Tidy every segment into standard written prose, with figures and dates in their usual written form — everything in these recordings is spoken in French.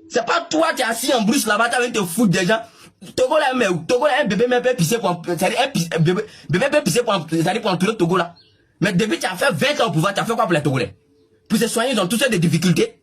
C'est pas toi qui es assis en brousse là-bas, tu vas te foutre des gens. Togo là, mais Togo là, un bébé même peut pisser pour, un bébé peut pisser pour entourer Togo là. Mais depuis tu as fait 20 ans au pouvoir, tu as fait quoi pour les Togolais? Pour se soigner, ils ont tous des difficultés.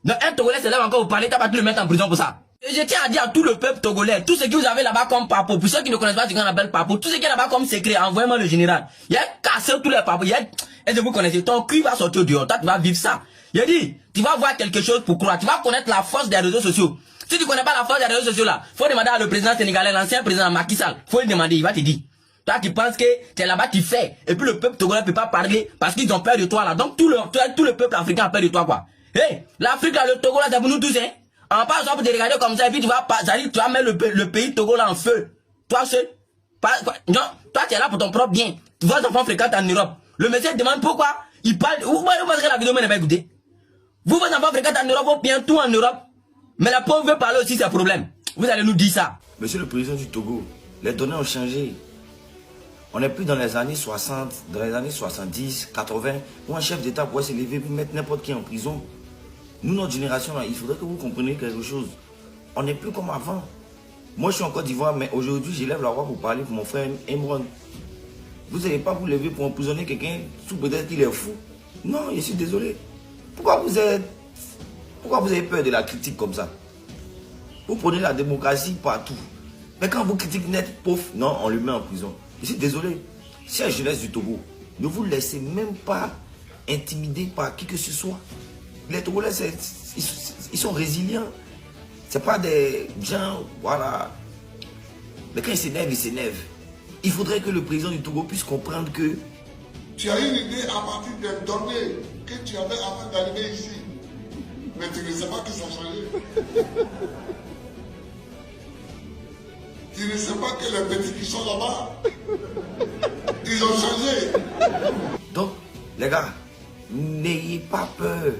Donc un Togolais se lève encore vous parler, tu vas pas le mettre en prison pour ça. Et je tiens à dire à tout le peuple togolais, tout ce que vous avez là-bas comme papo, pour ceux qui ne connaissent pas ce qu'on appelle papo, tout ce qui est là-bas comme secret, envoyez-moi le général. Il y a cassé tous les papos, est-ce que vous connaissez, ton cul va sortir dehors, toi tu vas vivre ça. Il a dit, tu vas voir quelque chose pour croire, tu vas connaître la force des réseaux sociaux. Si tu connais pas la force des réseaux sociaux là, faut demander à le président sénégalais, l'ancien président Macky Sall, faut lui demander, il va te dire. Toi qui penses que tu es là-bas, tu fais, et puis le peuple togolais ne peut pas parler parce qu'ils ont peur de toi là. Donc tout le peuple africain a peur de toi quoi. Hey, l'Afrique là, le Togo là, c'est pour nous tous hein. En pas pour te regarder comme ça, et puis tu vas mettre le pays Togo là en feu. Toi seul. Non, toi tu es là pour ton propre bien. Vos enfants fréquentent en Europe. Le monsieur demande pourquoi il parle. Vous pensez que la vidéo n'est pas écoutée? Vos enfants fréquentent en Europe, vos bien tout en Europe. Mais la pauvre veut parler aussi, c'est un problème. Vous allez nous dire ça. Monsieur le président du Togo, les données ont changé. On n'est plus dans les années 60, dans les années 70, 80, où un chef d'État pourrait se lever pour mettre n'importe qui en prison. Nous, notre génération, là, il faudrait que vous compreniez quelque chose. On n'est plus comme avant. Moi, je suis en Côte d'Ivoire, mais aujourd'hui, j'élève la voix pour parler pour mon frère Emron. Vous n'allez pas vous lever pour emprisonner quelqu'un sous peut-être qu'il est fou. Non, je suis désolé. Pourquoi vous avez peur de la critique comme ça? Vous prenez la démocratie partout. Mais quand vous critiquez net, pouf, non, on le met en prison. Je suis désolé. Chère jeunesse du Togo, ne vous laissez même pas intimider par qui que ce soit. Les Togolais, ils sont résilients. Ce n'est pas des gens, voilà. Mais quand ils s'énervent. Il faudrait que le président du Togo puisse comprendre que... Tu as une idée à partir des données que tu avais avant d'arriver ici. Mais tu ne sais pas que ça a changé. Tu ne sais pas que les petits qui sont là-bas, ils ont changé. Donc, les gars, n'ayez pas peur.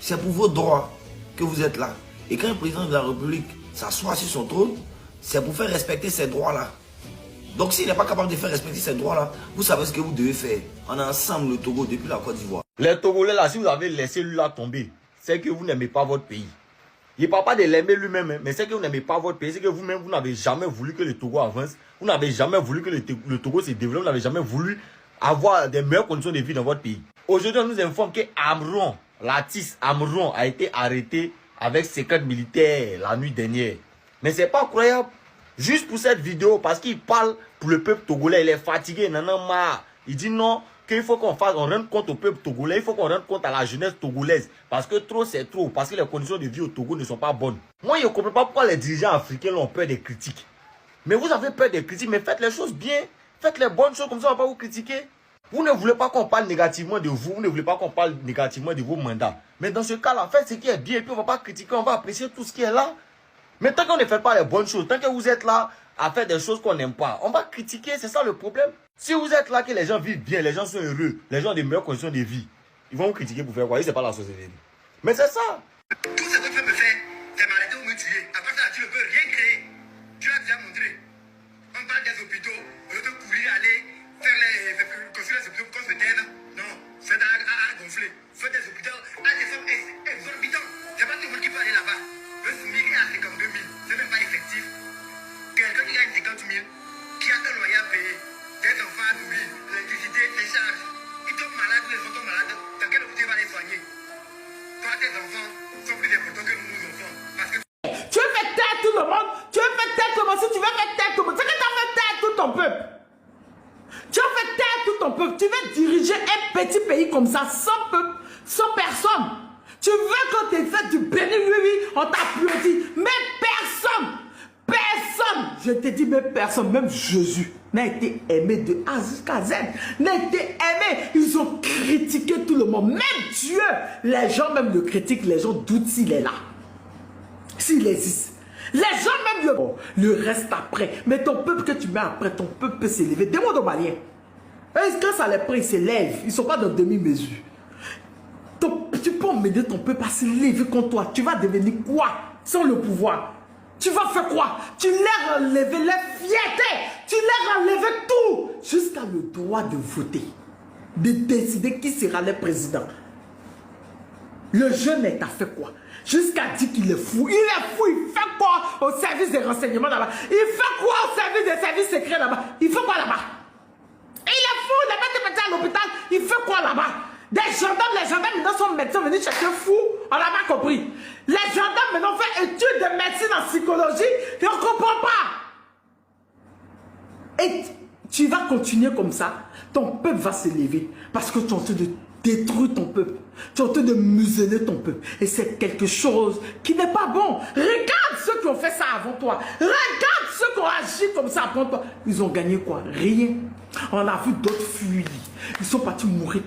C'est pour vos droits que vous êtes là. Et quand le président de la République s'assoit sur son trône, c'est pour faire respecter ces droits-là. Donc s'il n'est pas capable de faire respecter ces droits-là, vous savez ce que vous devez faire. On est ensemble le Togo depuis la Côte d'Ivoire. Les Togolais là, si vous avez laissé lui là tomber, c'est que vous n'aimez pas votre pays. Il ne parle pas de l'aimer lui-même, mais c'est que vous n'aimez pas votre pays. C'est que vous-même, vous n'avez jamais voulu que le Togo avance. Vous n'avez jamais voulu que le Togo se développe. Vous n'avez jamais voulu avoir des meilleures conditions de vie dans votre pays. Aujourd'hui, on nous informe que Amron, l'artiste Amron, a été arrêté avec 50 militaires la nuit dernière. Mais c'est pas croyable. Juste pour cette vidéo, parce qu'il parle pour le peuple togolais, il est fatigué, il en a marre. Il dit non, qu'il faut qu'on rende compte au peuple togolais, il faut qu'on rende compte à la jeunesse togolaise. Parce que trop c'est trop, parce que les conditions de vie au Togo ne sont pas bonnes. Moi, je ne comprends pas pourquoi les dirigeants africains ont peur des critiques. Mais vous avez peur des critiques, mais faites les choses bien. Faites les bonnes choses, comme ça on ne va pas vous critiquer. Vous ne voulez pas qu'on parle négativement de vous, vous ne voulez pas qu'on parle négativement de vos mandats. Mais dans ce cas-là, faites ce qui est bien, et puis on ne va pas critiquer, on va apprécier tout ce qui est là. Mais tant qu'on ne fait pas les bonnes choses, tant que vous êtes là à faire des choses qu'on n'aime pas, on va critiquer, c'est ça le problème. Si vous êtes là que les gens vivent bien, les gens sont heureux, les gens ont des meilleures conditions de vie, ils vont vous critiquer pour faire quoi? C'est pas la société. Mais c'est ça. Tout ce que tu peux me faire, c'est m'arrêter ou me tuer. À part ça, tu ne peux rien créer. Tu l'as déjà montré. On parle des hôpitaux, au lieu de courir, aller construire les hôpitaux comme peut-être. Non, faites à gonfler. Faites des hôpitaux à des sommes exorbitantes. C'est pas tout le monde qui peut aller là-bas. Le SMIC est à 52 000, c'est même pas effectif. Quelqu'un qui gagne 50 000, qui a ton loyer à payer, des enfants à nourrir, l'électricité, les charges, ils tombent malades ou les enfants tombent malades, dans quel hôpital va les soigner? Toi, tes enfants sont plus importants que nous enfants. Parce que tu veux faire taire tout le monde, tu veux faire taire tout le monde, si tu veux faire taire tout le monde, c'est que tu as fait taire tout ton peuple. Tu as fait taire tout ton peuple, tu veux diriger un petit pays comme ça, sans peuple, sans personne. Tu veux qu'on te fasse du béni, oui, on t'applaudit. Mais personne, je te dis, mais personne, même Jésus n'a été aimé de A jusqu'à Z, n'a été aimé. Ils ont critiqué tout le monde, même Dieu. Les gens même le critiquent, les gens doutent s'il est là, s'il existe. Les gens même le reste après. Mais ton peuple que tu mets après, ton peuple peut s'élever. Demande aux Maliens. Quand ça les prend, ils s'élèvent. Ils ne sont pas dans demi-mesure. Tu peux emmener ton peuple à s'élever contre toi. Tu vas devenir quoi sans le pouvoir? Tu vas faire quoi? Tu leur enlever les fiertés. Tu leur enlever tout. Jusqu'à le droit de voter. De décider qui sera le président. Le jeune t'a fait quoi? Jusqu'à dire qu'il est fou. Il est fou, il fait quoi au service des renseignements là-bas? Il fait quoi au service des services secrets là-bas? Il fait quoi là-bas? Il est fou, il n'a pas été petit à l'hôpital. Il fait quoi là-bas? Des gendarmes, les gendarmes maintenant sont médecins venus chercher fou. On n'a pas compris. Les gendarmes maintenant font études de médecine en psychologie et on ne comprend pas. Et tu vas continuer comme ça. Ton peuple va se lever parce que tu es en train de détruire ton peuple. Tu es en train de museler ton peuple. Et c'est quelque chose qui n'est pas bon. Regarde ceux qui ont fait ça avant toi. Regarde ceux qui ont agi comme ça avant toi. Ils ont gagné quoi? Rien. On a vu d'autres fuir. Ils sont partis mourir comme